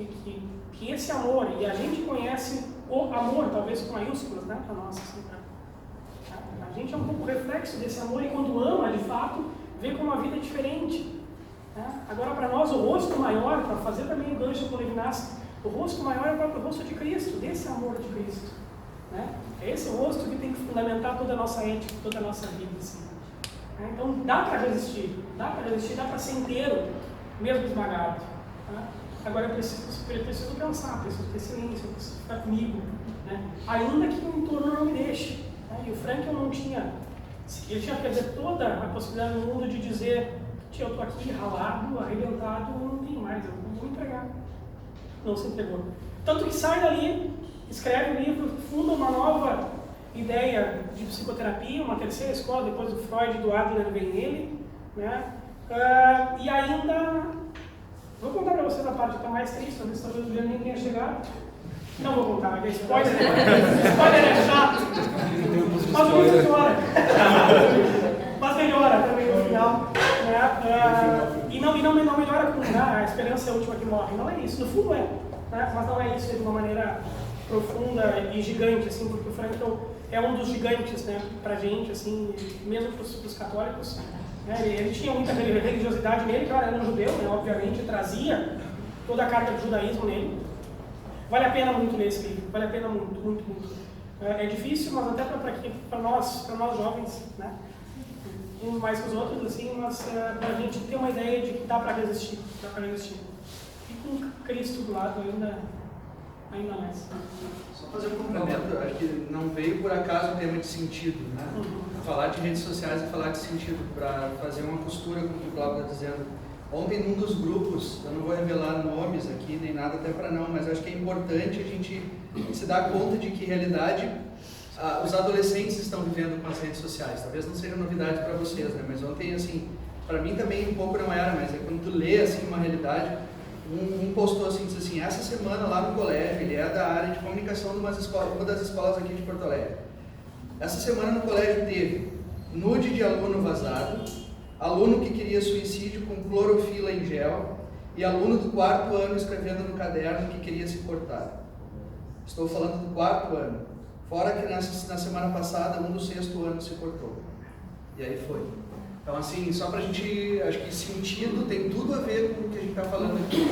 que esse amor, e a gente conhece o amor, talvez com maiúsculas, né, para nós, assim, a gente é um pouco reflexo desse amor, e quando ama, de fato, vê como a vida é diferente. Né? Agora, para nós, o rosto maior, para fazer também o gancho com o Levinas, o rosto maior é o próprio rosto de Cristo, desse amor de Cristo. Né? É esse rosto que tem que fundamentar toda a nossa ética, toda a nossa vida. Assim. Então, dá para resistir, dá para ser inteiro, mesmo esmagado. Tá? Agora, eu preciso pensar, preciso ter silêncio, eu preciso ficar comigo. Né? Ainda que o entorno não me deixe. Né? E o Frankl não tinha, ele tinha, quer dizer, toda a possibilidade no mundo de dizer: eu estou aqui ralado, arrebentado, eu não tenho mais, eu não vou entregar. Não se entregou. Tanto que sai dali, escreve um livro, funda uma nova ideia de psicoterapia, uma terceira escola, depois do Freud e do Adler vem ele, né? E ainda, vou contar para vocês a parte que está mais triste, talvez o Juliano nem tenha chegado. Não vou contar, mas é spoiler, spoiler é chato, mas muito melhora. Mas melhora também no final. Né? E não melhora com a esperança é a última que morre, não é isso, no fundo é, né? Mas não é isso de uma maneira profunda e gigante, assim, porque o Frankl é um dos gigantes, né, pra gente, assim, mesmo para os católicos. Né? Ele tinha muita religiosidade nele, claro, era um judeu, né, obviamente, trazia toda a carga do judaísmo nele. Vale a pena muito ler esse livro, vale a pena muito, muito, muito. É difícil, mas até para nós jovens, né? Uns mais que os outros, assim, mas para a gente ter uma ideia de que dá para resistir, E com Cristo do lado ainda mais. Só fazer um complemento, acho que não veio por acaso o tema de sentido, né? Falar de redes sociais e falar de sentido, para fazer uma costura com o que o Cláudio está dizendo. Ontem, num dos grupos, eu não vou revelar nomes aqui, nem nada até para não, mas acho que é importante a gente se dar conta de que, em realidade, os adolescentes estão vivendo com as redes sociais. Talvez não seja novidade para vocês, né? Mas ontem, assim, para mim também um pouco não era, mas é quando tu lê, assim, uma realidade, um postou assim, disse assim: essa semana lá no colégio, ele é da área de comunicação de uma das escolas aqui de Porto Alegre. Essa semana no colégio teve nude de aluno vazado, aluno que queria suicídio com clorofila em gel e aluno do 4º ano escrevendo no caderno que queria se cortar. Estou falando do 4º ano. Fora que na semana passada, um do 6º ano se cortou. E aí foi. Então, assim, só pra gente, acho que sentido tem tudo a ver com o que a gente está falando aqui.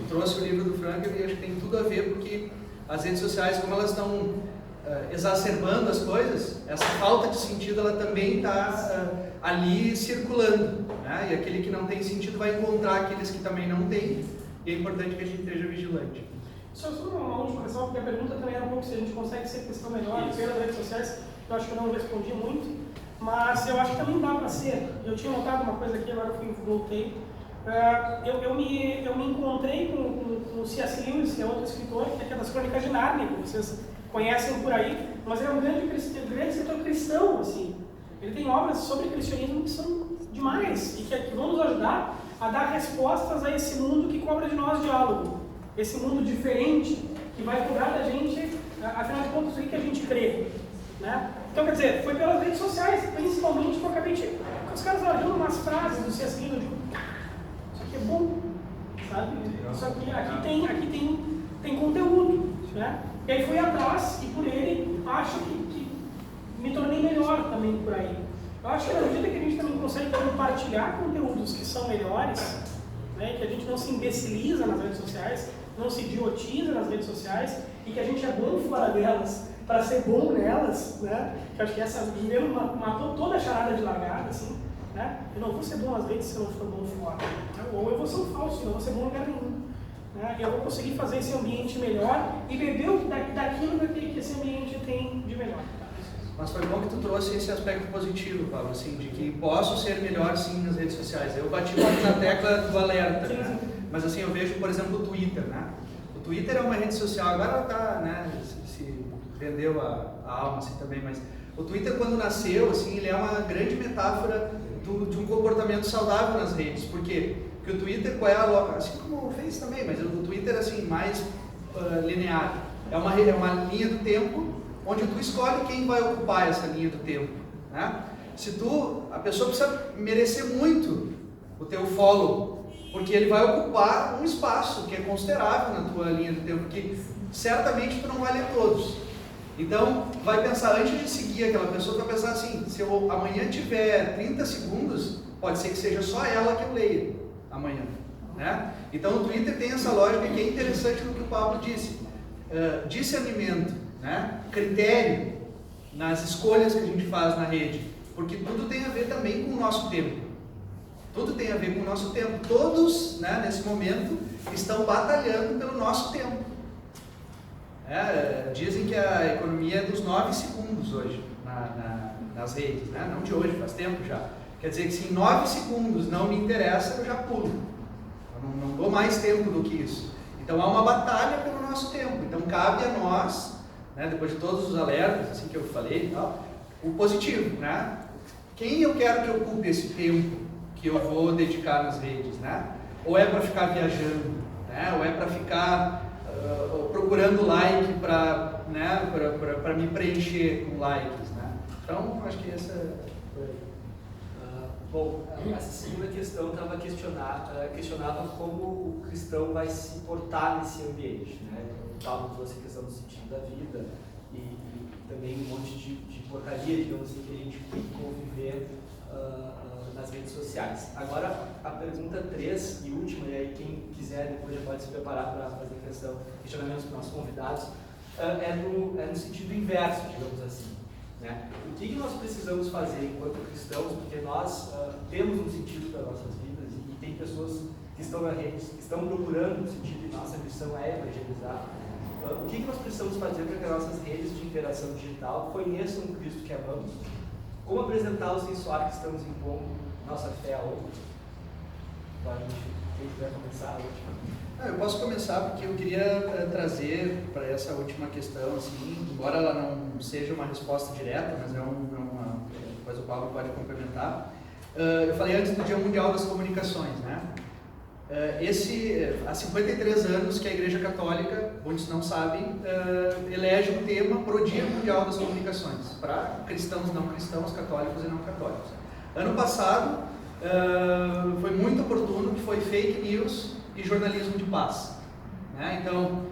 Trouxe o livro do Frankl e acho que tem tudo a ver, porque as redes sociais, como elas estão exacerbando as coisas, essa falta de sentido, ela também está ali circulando. Né? E aquele que não tem sentido vai encontrar aqueles que também não têm, e é importante que a gente esteja vigilante. Só uma última questão, porque a pergunta também era um pouco se a gente consegue ser cristão melhor pelas redes sociais. Eu acho que eu não respondi muito, mas eu acho que também dá para ser. Eu tinha notado uma coisa aqui, agora eu voltei. Eu me encontrei com o C.S. Lewis, que é outro escritor, que é das Crônicas de Nárnia, que vocês conhecem por aí, mas ele é um grande escritor cristão, assim. Ele tem obras sobre cristianismo que são demais e que vão nos ajudar a dar respostas a esse mundo que cobra de nós diálogo. Esse mundo diferente que vai cobrar da gente, afinal de contas, o que a gente crê. Né? Então, quer dizer, foi pelas redes sociais, principalmente, que eu acabei de... Os caras olhando umas frases do C.S. Lewis, eu digo, isso aqui é bom, sabe? Isso aqui tem conteúdo. Né? E aí fui atrás, e por ele, acho que me tornei melhor também por aí. Eu acho que na medida que a gente também consegue compartilhar conteúdos que são melhores, né, que a gente não se imbeciliza nas redes sociais, não se idiotiza nas redes sociais, e que a gente é bom fora delas para ser bom nelas, né? Que eu acho que essa primeiro matou toda a charada de largada, assim, né? Eu não vou ser bom nas redes se eu não for bom fora, né? Ou eu vou ser um falso, eu não vou ser bom em lugar nenhum. Né? Eu vou conseguir fazer esse ambiente melhor e beber daquilo que esse ambiente tem de melhor. Mas foi bom que tu trouxe esse aspecto positivo, Paulo, assim, de que posso ser melhor sim nas redes sociais. Eu bati muito na tecla do alerta, né? Mas assim, eu vejo, por exemplo, o Twitter, né? O Twitter é uma rede social, agora ela está, né, se vendeu a alma assim também, mas o Twitter, quando nasceu, assim, ele é uma grande metáfora de um comportamento saudável nas redes. Por quê? Porque o Twitter, qual é a assim como o Face também, mas o Twitter, assim, mais linear. É uma linha do tempo onde tu escolhe quem vai ocupar essa linha do tempo, né? A pessoa precisa merecer muito o teu follow porque ele vai ocupar um espaço que é considerável na tua linha de tempo, que certamente tu não vai ler todos. Então, vai pensar, antes de seguir aquela pessoa, tu vai pensar assim, se eu amanhã tiver 30 segundos, pode ser que seja só ela que eu leia amanhã, né? Então, o Twitter tem essa lógica que é interessante no que o Pablo disse. Discernimento, né? Critério nas escolhas que a gente faz na rede, porque tudo tem a ver também com o nosso tempo. Tudo tem a ver com o nosso tempo. Todos, né, nesse momento, estão batalhando pelo nosso tempo. Dizem que a economia é dos 9 segundos hoje nas redes, né? Não de hoje, faz tempo já. Quer dizer que se em 9 segundos não me interessa, eu já pulo. Eu não dou mais tempo do que isso. Então há uma batalha pelo nosso tempo. Então cabe a nós, né, depois de todos os alertas assim que eu falei e tal, o positivo, né? Quem eu quero que ocupe esse tempo que eu vou dedicar nas redes, né? Ou é para ficar viajando, né? Ou é para ficar procurando like para, né, para me preencher com likes, né? Então acho que essa bom, essa segunda questão questionava como o cristão vai se portar nesse ambiente, né? O Paulo trouxe a questão do sentido da vida e também um monte de porcaria, digamos assim, que a gente tem que conviver nas redes sociais. Agora, a pergunta 3 e última, e aí quem quiser depois já pode se preparar para fazer questionamentos para os nossos convidados, é no sentido inverso, digamos assim, né? O que nós precisamos fazer enquanto cristãos, porque nós temos um sentido para nossas vidas e tem pessoas que estão na rede, que estão procurando um sentido e nossa missão é evangelizar. O que nós precisamos fazer para que as nossas redes de interação digital conheçam o Cristo que amamos? Como apresentá-lo sem soar que estamos impondo nossa fé a outros? Quem quiser começar, a última. Eu posso começar porque eu queria trazer para essa última questão, assim, embora ela não seja uma resposta direta, mas depois o Paulo pode complementar. Eu falei antes do Dia Mundial das Comunicações, né? Há 53 anos que a Igreja Católica, muitos não sabem, elege um tema para o Dia Mundial das Comunicações, para cristãos, não cristãos, católicos e não católicos. Ano passado, foi muito oportuno que foi fake news e jornalismo de paz, né? Então,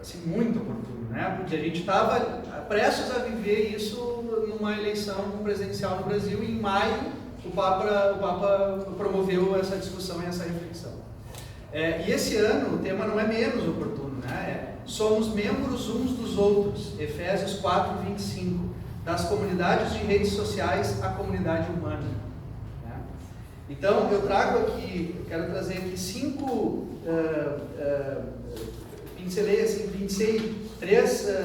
assim, muito oportuno, né? Porque a gente estava prestes a viver isso numa eleição presidencial no Brasil e em maio o Papa promoveu essa discussão e essa reflexão. E esse ano o tema não é menos oportuno, né? Somos membros uns dos outros, Efésios 4:25, das comunidades de redes sociais à comunidade humana, né? Então eu quero trazer aqui 5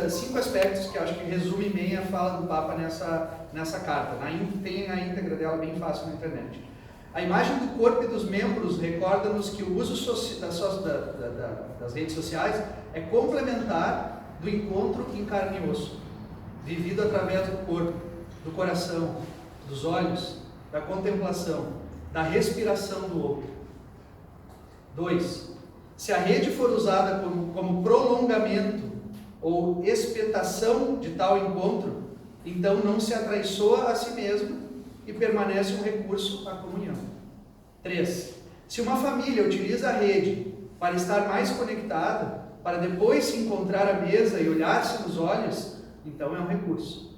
5 aspectos que eu acho que resumem bem a fala do Papa nessa carta. Tem a íntegra dela bem fácil na internet. A imagem do corpo e dos membros recorda-nos que o uso das redes sociais é complementar do encontro em carne e osso, vivido através do corpo, do coração, dos olhos, da contemplação, da respiração do outro. 2. Se a rede for usada como prolongamento ou expectação de tal encontro, então não se atraiçoa a si mesmo e permanece um recurso à comunhão. 3. Se uma família utiliza a rede para estar mais conectada, para depois se encontrar à mesa e olhar-se nos olhos, então é um recurso.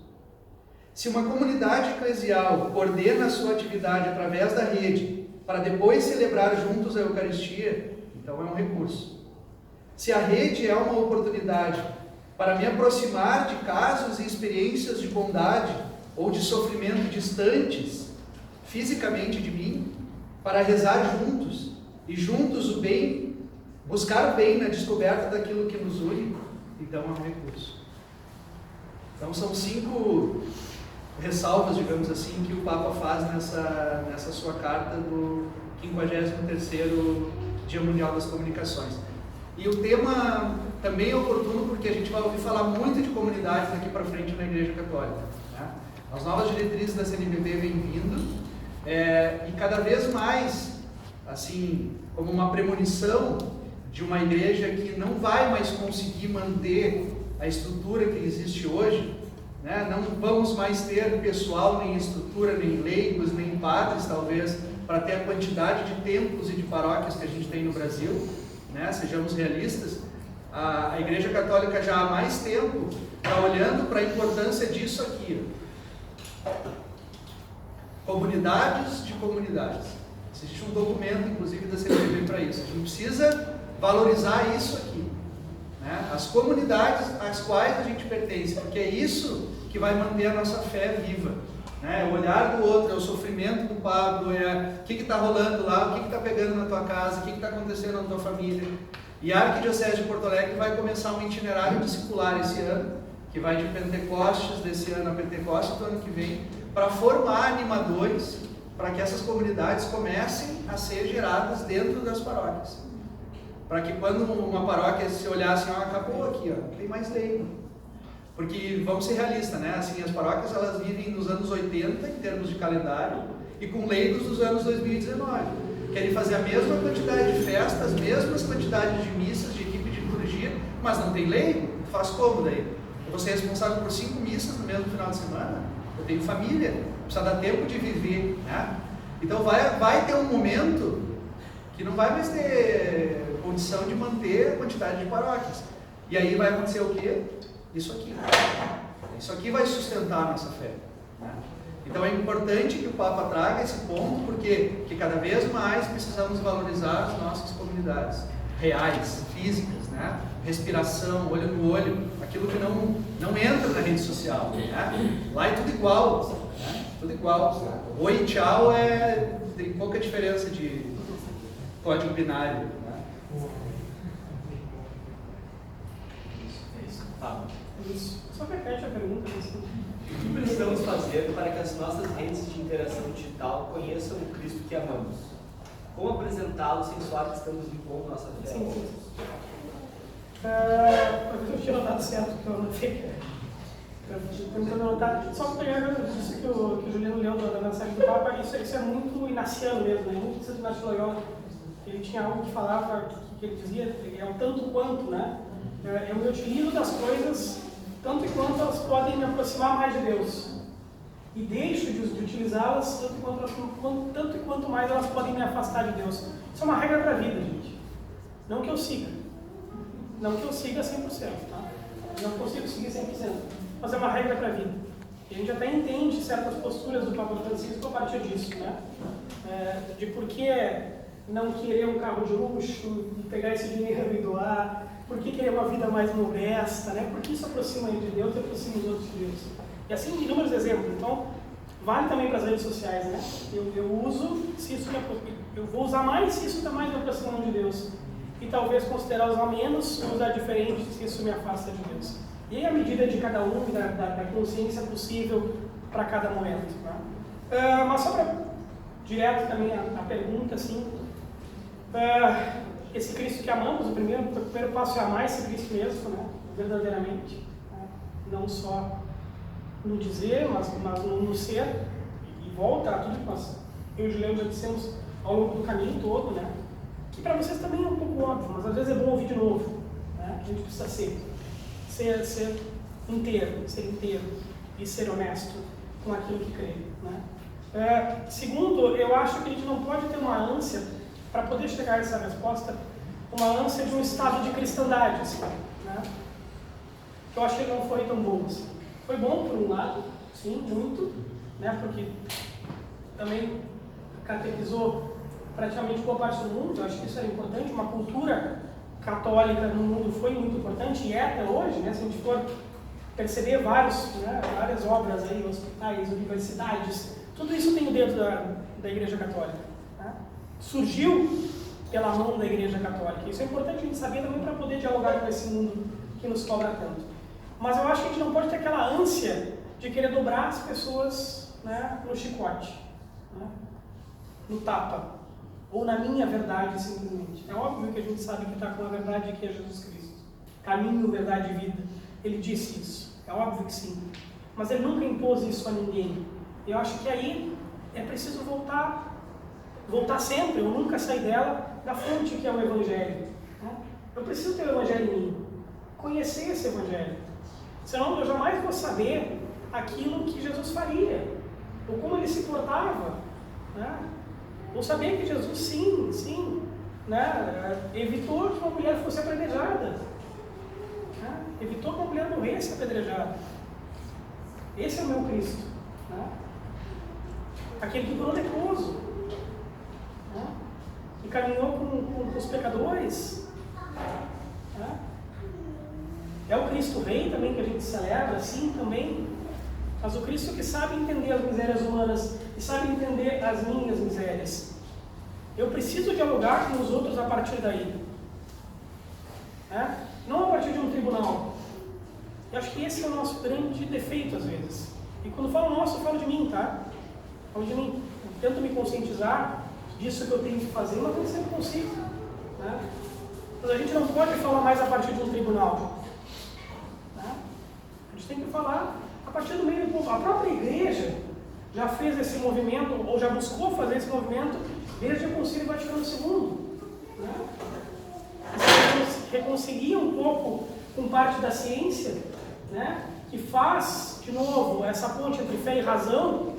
Se uma comunidade eclesial coordena a sua atividade através da rede, para depois celebrar juntos a Eucaristia, então é um recurso. Se a rede é uma oportunidade para me aproximar de casos e experiências de bondade ou de sofrimento distantes fisicamente de mim, para rezar juntos e juntos o bem, buscar o bem na descoberta daquilo que nos une, então é um recurso. Então são 5 ressalvas, digamos assim, que o Papa faz nessa sua carta do 53º Dia Mundial das Comunicações. E o tema também é oportuno porque a gente vai ouvir falar muito de comunidades daqui para frente na Igreja Católica, né? As novas diretrizes da CNBB vêm vindo, e cada vez mais, assim, como uma premonição de uma igreja que não vai mais conseguir manter a estrutura que existe hoje, né? Não vamos mais ter pessoal, nem estrutura, nem leigos, nem padres, talvez, para ter a quantidade de templos e de paróquias que a gente tem no Brasil, né? Sejamos realistas, a Igreja Católica já há mais tempo está olhando para a importância disso aqui. Comunidades de comunidades. Existe um documento, inclusive, da CNBB para isso. A gente precisa valorizar isso aqui, né? As comunidades às quais a gente pertence, porque é isso que vai manter a nossa fé viva, né? É o olhar do outro, é o sofrimento do Pablo, é o que está rolando lá, o que está pegando na tua casa, o que está acontecendo na tua família. E a Arquidiocese de Porto Alegre vai começar um itinerário discipular esse ano, que vai de Pentecostes desse ano a Pentecostes do ano que vem, para formar animadores, para que essas comunidades comecem a ser geradas dentro das paróquias. Para que quando uma paróquia se olhar assim, ó, acabou aqui, ó, não tem mais lei. Porque, vamos ser realistas, né? Assim, as paróquias, elas vivem nos anos 80, em termos de calendário, e com leigos dos anos 2019. Querem fazer a mesma quantidade de festas, as mesmas quantidades de missas, de equipe de liturgia, mas não tem leigo. Faz como daí? Eu vou ser responsável por 5 missas no mesmo final de semana? Eu tenho família, precisa dar tempo de viver, né? Então vai ter um momento que não vai mais ter condição de manter a quantidade de paróquias. E aí vai acontecer o quê? Isso aqui. Isso aqui vai sustentar a nossa fé, né? Então é importante que o Papa traga esse ponto, porque cada vez mais precisamos valorizar as nossas comunidades reais, físicas, né? Respiração, olho no olho, aquilo que não entra na rede social, né? Lá é tudo igual, né? Tudo igual. Oi e tchau tem pouca diferença de código binário, né? Isso. Só repete a pergunta. Assim. O que precisamos fazer para que as nossas redes de interação digital conheçam o Cristo que amamos? Como apresentá-lo sem soar que estamos impondo nossa fé? Sim. Eu tinha notado certo que eu anotei. Tentando anotar. Só para pegar isso que o Juliano leu da mensagem do Papa, isso é muito inaciano mesmo, né? Muito de Inácio Loyola. Ele tinha algo que falava, que ele dizia, é o tanto quanto, né? Eu me utilizo das coisas tanto quanto elas podem me aproximar mais de Deus. E deixo de utilizá-las tanto e quanto mais elas podem me afastar de Deus. Isso é uma regra para a vida, gente. Não que eu siga. Não que eu siga 100%, tá? Eu não consigo seguir 100%. Mas é uma regra para a vida. E a gente até entende certas posturas do Papa Francisco a partir disso, né? De por que não querer um carro de luxo e pegar esse dinheiro e doar, por que querer uma vida mais modesta, né? Porque isso aproxima ele de Deus e aproxima os outros de Deus. E assim, inúmeros exemplos. Então, vale também para as redes sociais, né? Eu uso, se isso eu vou usar mais se isso está mais me aproximando de Deus. E talvez considerar usar menos ou usar diferente se isso me afasta de Deus. E aí a medida de cada um, da consciência possível para cada momento. Tá? Mas só para direto também a pergunta, assim, esse Cristo que amamos, o primeiro passo é amar esse Cristo mesmo, né? Verdadeiramente. Né? Não só no dizer, mas no ser. E volta a tudo que eu e o Juliano já dissemos ao longo do caminho todo, né? Que para vocês também é um pouco óbvio, mas às vezes é bom ouvir de novo. Né? A gente precisa ser inteiro e ser honesto com aquilo que crê. Né? Segundo, eu acho que a gente não pode ter uma ânsia, para poder chegar a essa resposta, uma ânsia de um estado de cristandade. Assim, né? Eu acho que ele não foi tão bom assim. Foi bom por um lado, sim, muito, né? Porque também catequizou praticamente boa parte do mundo. Eu acho que isso era importante. Uma cultura católica no mundo foi muito importante e é até hoje, né? Se a gente for perceber várias obras aí, hospitais, universidades, tudo isso tem o dedo da Igreja Católica. Né? Surgiu pela mão da Igreja Católica. Isso é importante a gente saber também para poder dialogar com esse mundo que nos cobra tanto. Mas eu acho que a gente não pode ter aquela ânsia de querer dobrar as pessoas, né, no chicote, né? No tapa. Ou na minha verdade, simplesmente. É óbvio que a gente sabe que está com a verdade que é Jesus Cristo. Caminho, verdade e vida. Ele disse isso. É óbvio que sim. Mas ele nunca impôs isso a ninguém. Eu acho que aí é preciso voltar sempre, ou nunca sair dela, da fonte que é o Evangelho. Né? Eu preciso ter o Evangelho em mim. Conhecer esse Evangelho. Senão eu jamais vou saber aquilo que Jesus faria. Ou como ele se portava. Né? Vou saber que Jesus, sim, né, evitou que uma mulher fosse apedrejada. Né? Evitou que uma mulher morresse apedrejada. Esse é o meu Cristo. Né? Aquele que curou leproso. Né? E caminhou com os pecadores. Né? É o Cristo Rei também que a gente celebra, sim, também. Mas o Cristo que sabe entender as misérias humanas e sabe entender as minhas misérias. Eu preciso dialogar com os outros a partir daí. Né? Não a partir de um tribunal. Eu acho que esse é o nosso grande defeito às vezes. E quando falo nosso, eu falo de mim, tá? Falo de mim. Eu tento me conscientizar disso que eu tenho que fazer, mas eu sempre consigo. Né? Mas a gente não pode falar mais a partir de um tribunal. Né? A gente tem que falar a partir do meio do povo. A própria igreja já fez esse movimento, ou já buscou fazer esse movimento desde o Concílio Vaticano II. Né? Se reconcilia um pouco com parte da ciência, né? Que faz, de novo, essa ponte entre fé e razão,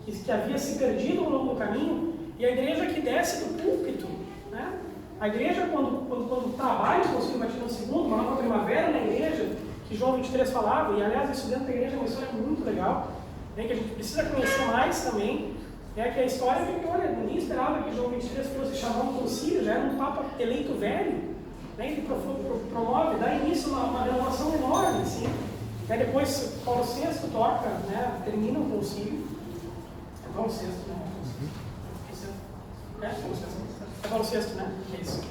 que havia se perdido ao longo do caminho, e a igreja que desce do púlpito. Né? A igreja, quando trabalha o Concílio Vaticano II, uma nova primavera na igreja, que João 23 falava, e aliás isso dentro da igreja é uma história muito legal, né, que a gente precisa conhecer mais também, é que a história de que, olha, ninguém esperava que João 23 fosse chamar um concílio, já era um papa eleito velho, né, ele promove, dá início a uma renovação enorme, assim. Aí depois Paulo VI toca, né, termina o concílio, é Paulo VI, né? É Paulo VI, né? É isso.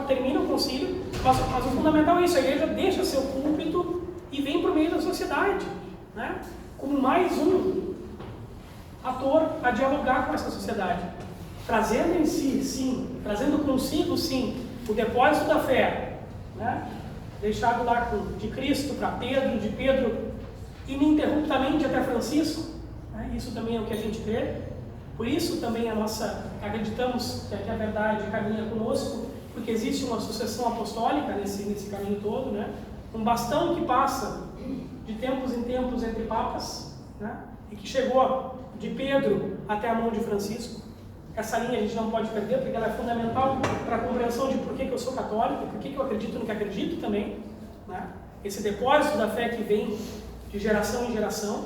Termina o concílio, mas o fundamental é isso, a igreja deixa seu púlpito e vem para o meio da sociedade, né? Como mais um ator a dialogar com essa sociedade, trazendo em si, sim, trazendo consigo, sim, o depósito da fé, né? Deixado lá de Cristo para Pedro, de Pedro ininterruptamente até Francisco, né? Isso também é o que a gente crê. Por isso também acreditamos que a verdade caminha conosco, porque existe uma sucessão apostólica nesse caminho todo, né? Um bastão que passa de tempos em tempos entre papas, né? E que chegou de Pedro até a mão de Francisco. Essa linha a gente não pode perder, porque ela é fundamental para a compreensão de por que eu sou católico, por que eu acredito no que acredito também, né? Esse depósito da fé que vem de geração em geração.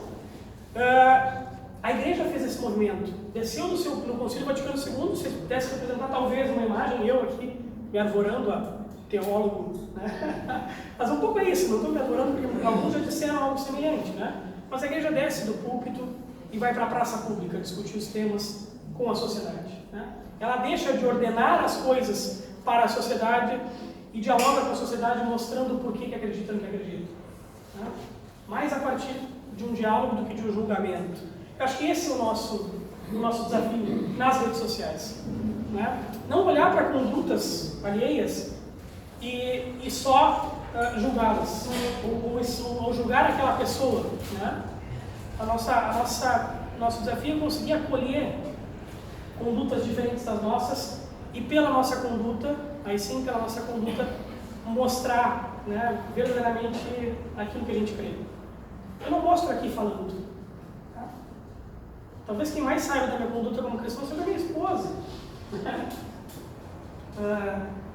A igreja fez esse movimento, desceu no Concílio Vaticano II, se pudesse representar talvez uma imagem, eu aqui me arvorando a teólogo, né? Mas um pouco é isso, não estou me arvorando porque alguns já disseram algo semelhante, né? Mas a igreja desce do púlpito e vai para a praça pública discutir os temas com a sociedade, né? Ela deixa de ordenar as coisas para a sociedade e dialoga com a sociedade mostrando por que acredita no que acredita, né? Mais a partir de um diálogo do que de um julgamento. Eu acho que esse é o nosso desafio nas redes sociais, né? Não olhar para condutas alheias e só julgá-las, ou julgar aquela pessoa, né? Nosso desafio é conseguir acolher condutas diferentes das nossas e pela nossa conduta, aí sim pela nossa conduta, mostrar, né, verdadeiramente aquilo que a gente crê. Eu não mostro aqui falando. Talvez quem mais saiba da minha conduta como cristão seja a minha esposa.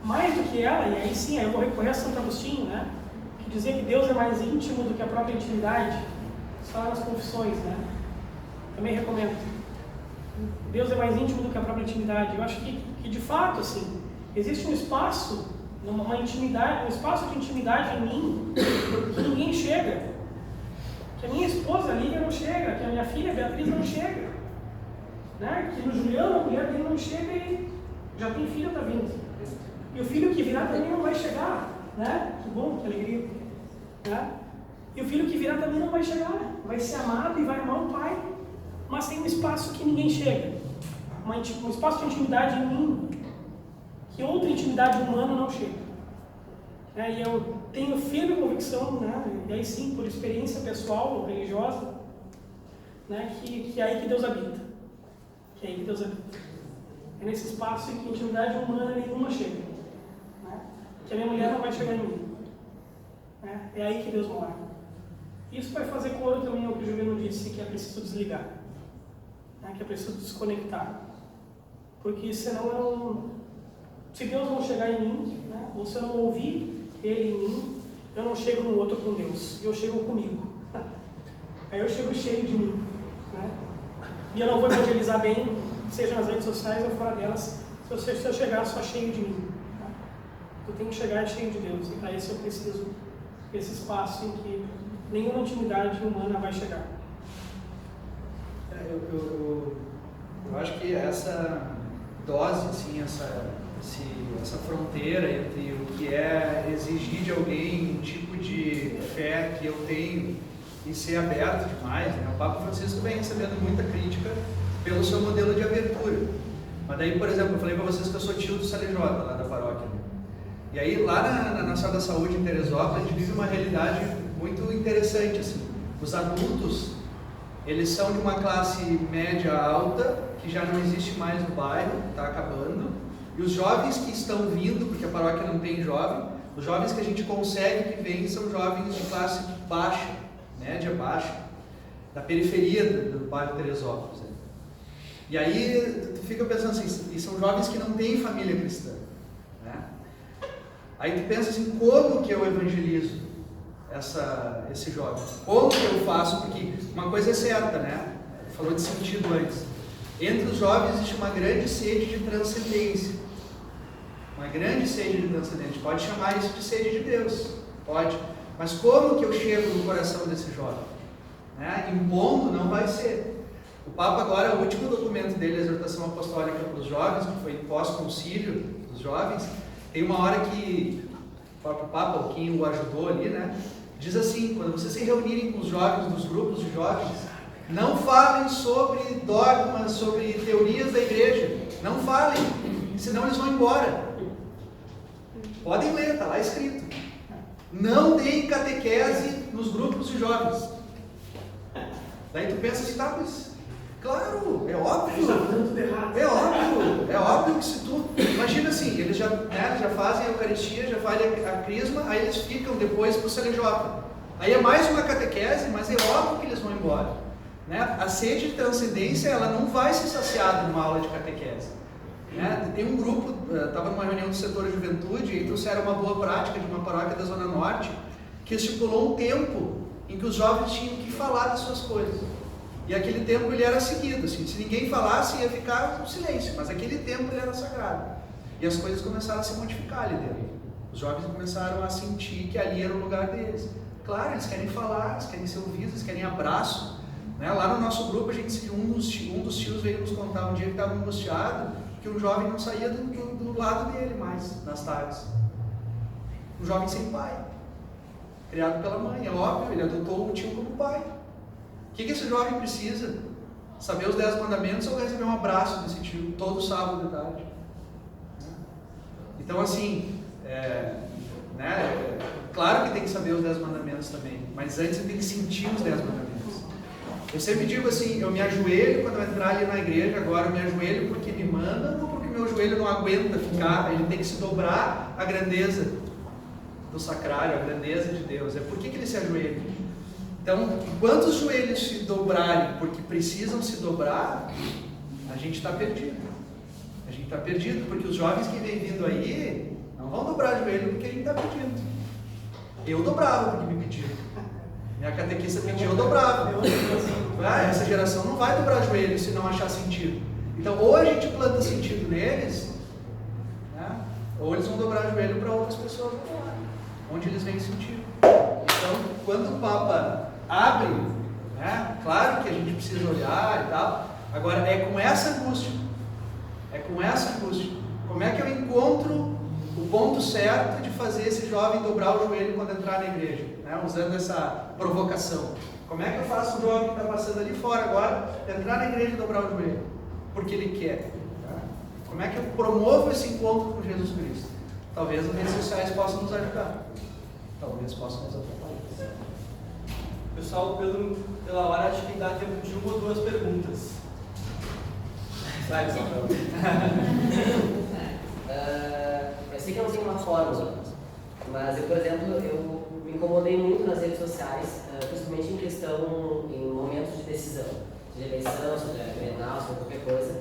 Mais do que ela, e aí sim, aí eu vou recorrer a Santo Agostinho, né? Que dizia que Deus é mais íntimo do que a própria intimidade. Só nas confissões, né? Também recomendo. Deus é mais íntimo do que a própria intimidade. Eu acho que de fato, assim, existe um espaço, uma intimidade, um espaço de intimidade em mim que ninguém chega. Que a minha esposa Lívia não chega, que a minha filha Beatriz não chega, né? Que no Juliano a mulher dele não chega e já tem filho, está vindo. E o filho que virá também não vai chegar, né? Que bom, que alegria, né? E o filho que virá também não vai chegar, vai ser amado e vai amar o pai, mas tem um espaço que ninguém chega, um espaço de intimidade em mim, que outra intimidade humana não chega. E eu tenho firme convicção, né, e aí sim, por experiência pessoal ou religiosa, né, que é aí que Deus habita. Que é aí que Deus habita. É nesse espaço em que intimidade humana nenhuma chega. Né, que a minha mulher não vai chegar em mim. Né, é aí que Deus mora. Isso vai fazer coro também ao que o Juliano disse, que é preciso desligar. Né, que é preciso desconectar. Porque senão se Deus não chegar em mim, né, ou se eu não ouvir Ele em mim, eu não chego no outro com Deus, eu chego comigo. Aí eu chego cheio de mim, né? E eu não vou evangelizar bem, seja nas redes sociais ou fora delas, se eu chegar só cheio de mim. Tá? Eu tenho que chegar cheio de Deus, e para isso eu preciso desse espaço em que nenhuma intimidade humana vai chegar. Eu acho que essa dose, assim, essa fronteira entre o que é exigir de alguém um tipo de fé que eu tenho e ser aberto demais, né? O Papa Francisco vem recebendo muita crítica pelo seu modelo de abertura. Mas daí, por exemplo, eu falei para vocês que eu sou tio do Salejota, lá da paróquia. Né? E aí, lá na Nacional da Saúde, em Teresópolis, a gente vive uma realidade muito interessante, assim. Os adultos, eles são de uma classe média alta, que já não existe mais no bairro, está acabando. E os jovens que estão vindo, porque a paróquia não tem jovem, os jovens que a gente consegue que vêm são jovens de classe baixa, média baixa, da periferia do bairro Teresópolis. Né? E aí tu fica pensando assim, e são jovens que não têm família cristã. Né? Aí tu pensa assim, como que eu evangelizo esse jovem? Como que eu faço? Porque uma coisa é certa, né? Falou de sentido antes. Entre os jovens existe uma grande sede de transcendência. Uma grande sede de transcendência. Pode chamar isso de sede de Deus. Pode. Mas como que eu chego no coração desse jovem? Né? Impondo não vai ser. O Papa agora, o último documento dele, a exortação apostólica para os jovens, que foi pós-concílio dos jovens, tem uma hora que o próprio Papa, quem o ajudou ali, né? Diz assim, quando vocês se reunirem com os jovens, nos grupos de jovens, não falem sobre dogmas, sobre teorias da igreja. Não falem, senão eles vão embora. Podem ler, está lá escrito. Não deem catequese nos grupos de jovens. Daí tu pensa assim, tá, mas claro, é óbvio. É óbvio que se tu... Imagina assim, eles já fazem a Eucaristia, já fazem a Crisma, aí eles ficam depois pro Salejota. Aí é mais uma catequese, mas é óbvio que eles vão embora. Né? A sede de transcendência, ela não vai ser saciada numa aula de catequese. Né? Tem um grupo, estava numa reunião do setor de juventude, e trouxeram uma boa prática de uma paróquia da Zona Norte, que estipulou um tempo em que os jovens tinham que falar das suas coisas. E aquele tempo ele era seguido, assim, se ninguém falasse ia ficar um silêncio, mas aquele tempo ele era sagrado. E as coisas começaram a se modificar ali dentro. Os jovens começaram a sentir que ali era o lugar deles. Claro, eles querem falar, eles querem ser ouvidos, eles querem abraço. Né? Lá no nosso grupo, um dos tios veio nos contar um dia que estava angustiado, que um jovem não saía do lado dele mais, nas tardes. Um jovem sem pai, criado pela mãe, é óbvio, ele adotou o tio como pai. O que esse jovem precisa? Saber os 10 mandamentos ou receber um abraço desse tio todo sábado de tarde? Então, assim, claro que tem que saber os 10 mandamentos também, mas antes você tem que sentir os 10 mandamentos. Eu sempre digo assim, eu me ajoelho quando eu entrar ali na igreja, agora eu me ajoelho porque me mandam ou porque meu joelho não aguenta ficar, ele tem que se dobrar a grandeza do sacrário, a grandeza de Deus. É por que ele se ajoelha? Então, enquanto os joelhos se dobrarem porque precisam se dobrar, a gente está perdido. A gente está perdido porque os jovens que vêm vindo aí não vão dobrar o joelho porque a gente está perdido. Eu dobrava porque me pediram. Minha catequista pediu, eu dobrava. Essa geração não vai dobrar joelho se não achar sentido. Então, ou a gente planta sentido neles, né? Ou eles vão dobrar joelho para outras pessoas onde eles veem sentido. Então, quando o Papa abre, né? Claro que a gente precisa olhar e tal. Agora, é com essa angústia. Como é que eu encontro o ponto certo de fazer esse jovem dobrar o joelho quando entrar na igreja? Né? Usando essa provocação. Como é que eu faço o jovem que está passando ali fora agora entrar na igreja e dobrar o joelho? Porque ele quer. Tá? Como é que eu promovo esse encontro com Jesus Cristo? Talvez as redes sociais possam nos ajudar. Talvez possam nos atrapalhar. Pessoal, pela hora, acho que dá tempo de uma ou duas perguntas. Vai, pessoal. Eu sei que eu não tenho uma fórmula, mas eu, por exemplo, eu me incomodei muito nas redes sociais, principalmente em momentos de decisão, seja eleição, seja Grenal, seja qualquer coisa,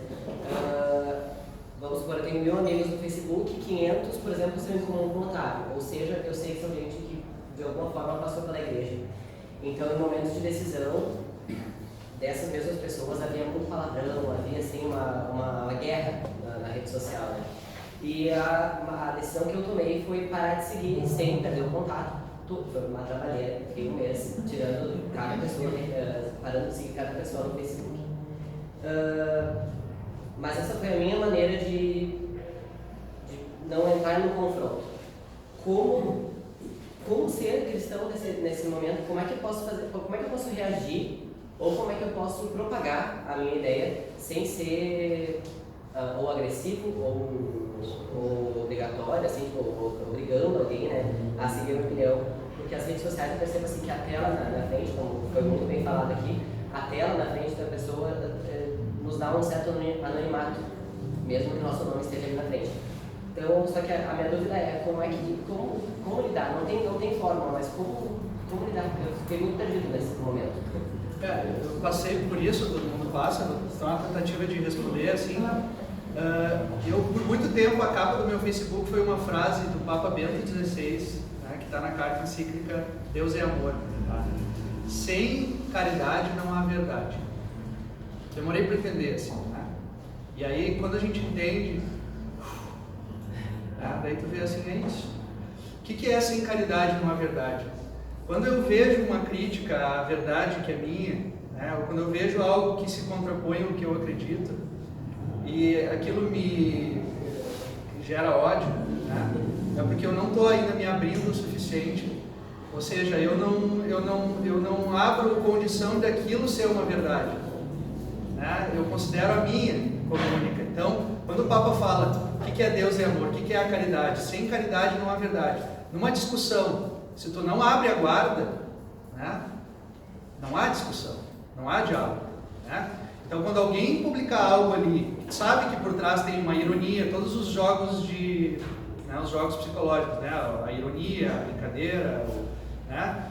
vamos supor, eu tenho 1000 amigos no Facebook, 500, por exemplo, são em comum com o Otávio, ou seja, eu sei que são gente que de alguma forma passou pela igreja. Então, em momentos de decisão, dessas mesmas pessoas havia muito palavrão, havia assim uma guerra na rede social, né? E a decisão que eu tomei foi parar de seguir sem perder o contato. Foi uma trabalheira, fiquei um mês tirando cada pessoa, parando de seguir cada pessoa no Facebook. Mas essa foi a minha maneira de não entrar no confronto. Como ser cristão nesse momento? Como é que eu posso fazer? Como é que eu posso reagir? Ou como é que eu posso propagar a minha ideia sem ser ou agressivo ou obrigatório, assim, tipo, ou obrigando alguém, né, a seguir a minha opinião? Porque as redes sociais, eu percebo assim que a tela na frente, como foi muito bem falado aqui, a tela na frente da pessoa nos dá um certo anonimato, mesmo que o nosso nome esteja ali na frente. Então, só que a minha dúvida é como lidar? Não tem fórmula, mas como lidar? Eu fiquei muito perdido nesse momento. Eu passei por isso, todo mundo passa, então uma tentativa de responder assim. Eu, por muito tempo, a capa do meu Facebook foi uma frase do Papa Bento XVI, né, que está na carta encíclica Deus é Amor. Tá? Sem caridade não há verdade. Demorei para entender assim. Né? E aí, quando a gente entende, daí tu vê assim, é isso. O que é sem caridade não há verdade? Quando eu vejo uma crítica à verdade que é minha, né, ou quando eu vejo algo que se contrapõe ao que eu acredito, e aquilo me gera ódio, né, é porque eu não estou ainda me abrindo o suficiente, ou seja, eu não abro condição daquilo ser uma verdade, né, eu considero a minha como única. Então, quando o Papa fala o que é Deus e amor, o que é a caridade, sem caridade não há verdade. Numa discussão, se tu não abre a guarda, né, não há discussão, não há diálogo. Né? Então, quando alguém publicar algo ali, sabe que por trás tem uma ironia, todos os jogos os jogos psicológicos, né, a ironia, a brincadeira, né,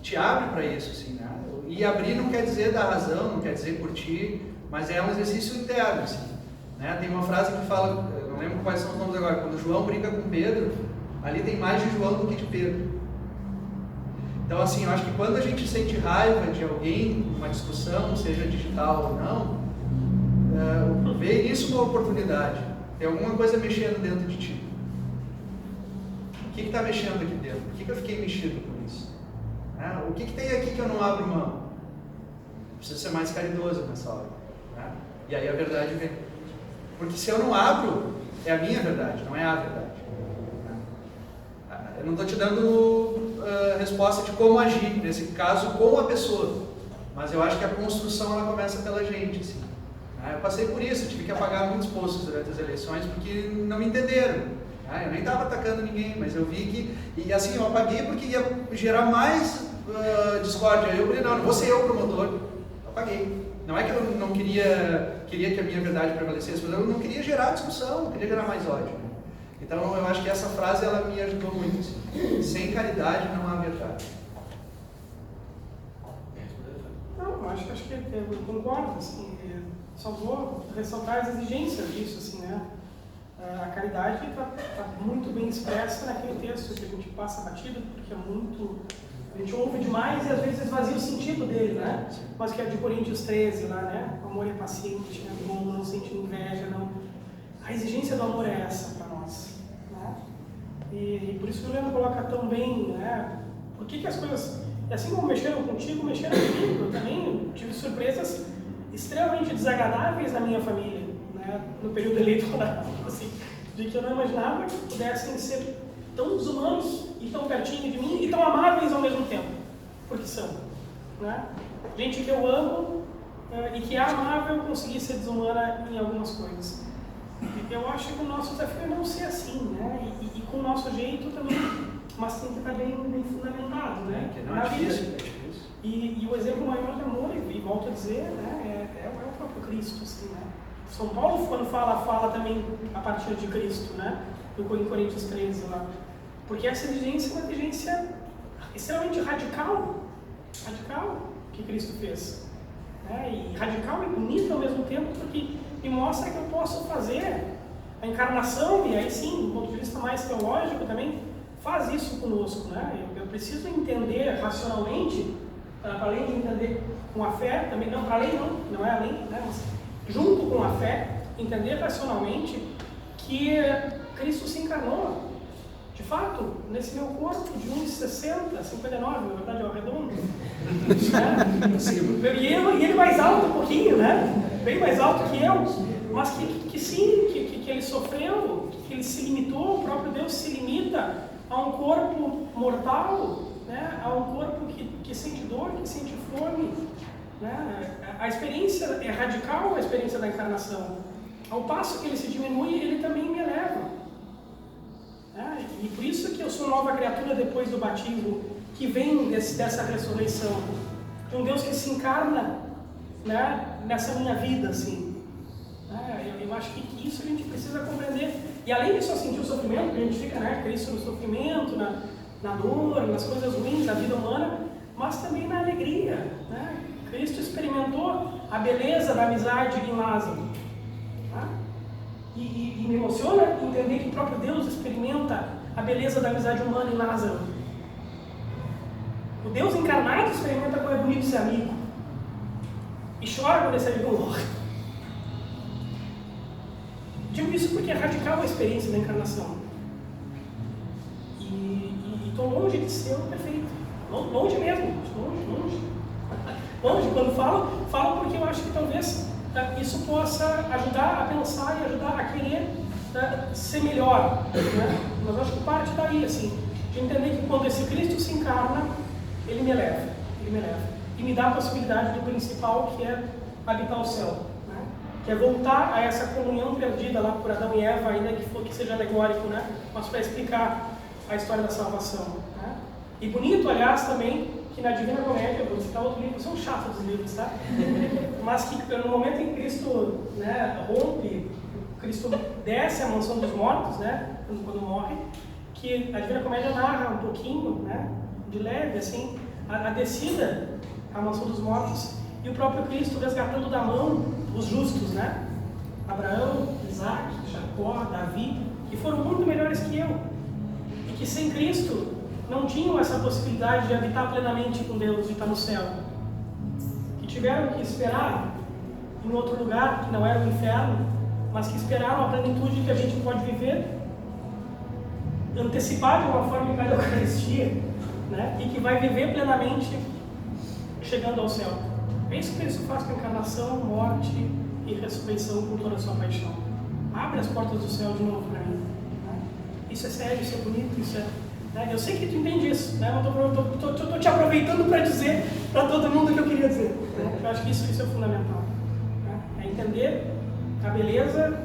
te abre para isso, assim, né? E abrir não quer dizer dar razão, não quer dizer curtir, mas é um exercício interno, assim, né? Tem uma frase que fala, eu não lembro quais são os nomes agora, quando João brinca com Pedro, ali tem mais de João do que de Pedro. Então, assim, eu acho que quando a gente sente raiva de alguém, uma discussão, seja digital ou não, vê nisso uma oportunidade. Tem alguma coisa mexendo dentro de ti. O que está mexendo aqui dentro? Por que eu fiquei mexido com isso? O que tem aqui que eu não abro mão? Preciso ser mais caridoso nessa hora. Né? E aí a verdade vem. Porque se eu não abro, é a minha verdade, não é a verdade. Eu não estou te dando resposta de como agir, nesse caso, com a pessoa. Mas eu acho que a construção ela começa pela gente. Assim. Eu passei por isso, eu tive que apagar muitos posts durante as eleições porque não me entenderam. Eu nem estava atacando ninguém, mas eu vi que... E assim, eu apaguei porque ia gerar mais discórdia. Eu falei, não vou ser eu o promotor. Eu apaguei. Não é que eu não queria que a minha verdade prevalecesse, mas eu não queria gerar discussão, não queria gerar mais ódio. Então, eu acho que essa frase ela me ajudou muito. Assim. Sem caridade não há verdade. Não, eu acho que eu concordo. Assim, só vou ressaltar as exigências disso. Assim, né? A caridade está muito bem expressa naquele texto que a gente passa batido, porque é muito... A gente ouve demais e às vezes esvazia o sentido dele, né? Mas que é de Coríntios 13 lá, né? O amor é paciente, é bom, não sente inveja, não... A exigência do amor é essa para nós, né? E por isso que o Leandro coloca tão bem, né? Por que as coisas... Assim como mexeram contigo, mexeram comigo. Eu também tive surpresas extremamente desagradáveis na minha família, né? No período eleitoral, assim, de que eu não imaginava que pudessem ser tão desumanos e tão pertinho de mim e tão amáveis ao mesmo tempo, porque são, né? Gente que eu amo e que é amável conseguir ser desumana em algumas coisas. Eu acho que o nosso desafio é não ser assim, né? E com o nosso jeito também, mas tem que estar bem fundamentado, né? Que não é difícil, E o exemplo maior de amor, e volto a dizer, né? É o próprio Cristo, assim, né? São Paulo, quando fala também a partir de Cristo, né? Em Coríntios 13 lá. Porque essa exigência é uma exigência extremamente radical que Cristo fez. Né? E radical e bonita ao mesmo tempo, porque me mostra que eu posso fazer. A encarnação, e aí sim, do ponto de vista mais teológico também, faz isso conosco, né? Eu preciso entender racionalmente, além de entender com a fé, também, não, além não é além, né? Mas junto com a fé, entender racionalmente que Cristo se encarnou. De fato, nesse meu corpo de 1,60, 59, na verdade é o redondo. E ele mais alto um pouquinho, né? Bem mais alto que eu. Mas que sim, que ele sofreu, que ele se limitou, o próprio Deus se limita a um corpo mortal, né? A um corpo que sente dor, que sente fome. Né? A experiência é radical, a experiência da encarnação. Ao passo que ele se diminui, ele também me eleva. E por isso que eu sou nova criatura depois do batismo, que vem dessa ressurreição, de um Deus que se encarna, né, nessa minha vida, assim. Eu acho que isso a gente precisa compreender. E além de só sentir o sofrimento, que a gente fica, né, Cristo no sofrimento, na dor, nas coisas ruins da vida humana, mas também na alegria. Né? Cristo experimentou a beleza da amizade em Lázaro. Tá? E me emociona entender que o próprio Deus experimenta a beleza da amizade humana em Lázaro. O Deus encarnado experimenta como é bonito ser amigo. E chora quando esse amigo morre. Digo isso porque é radical a experiência da encarnação. E estou longe de ser o perfeito. Longe mesmo. Longe. Longe, quando falo porque eu acho que talvez isso possa ajudar a pensar e ajudar a querer ser melhor. Né? Mas eu acho que parte daí, assim, de entender que quando esse Cristo se encarna, ele me eleva. E me dá a possibilidade do principal, que é habitar o céu. Né? Que é voltar a essa comunhão perdida lá por Adão e Eva, ainda que seja alegórico, né? Mas para explicar a história da salvação. Né? E bonito, aliás, também, que na Divina Comédia, vou citar outro livro, são chatos os livros, tá? Mas que no momento em que Cristo, né, rompe, Cristo desce à mansão dos mortos, né, quando morre, que a Divina Comédia narra um pouquinho, né, de leve, assim, a descida à mansão dos mortos e o próprio Cristo resgatando da mão os justos, né? Abraão, Isaac, Jacó, Davi, que foram muito melhores que eu e que sem Cristo não tinham essa possibilidade de habitar plenamente com Deus, de estar no céu. Que tiveram que esperar em outro lugar, que não era o inferno, mas que esperaram a plenitude que a gente pode viver, antecipar de uma forma em cada Eucaristia, né? E que vai viver plenamente chegando ao céu. É isso que Cristo faz com a encarnação, morte e ressurreição com toda a sua paixão. Abre as portas do céu de novo para mim. Né? Isso é sério, isso é bonito, isso é... Eu sei que tu entende isso, né? Eu estou te aproveitando para dizer para todo mundo o que eu queria dizer. Né? Eu acho que isso é fundamental. Né? É entender a beleza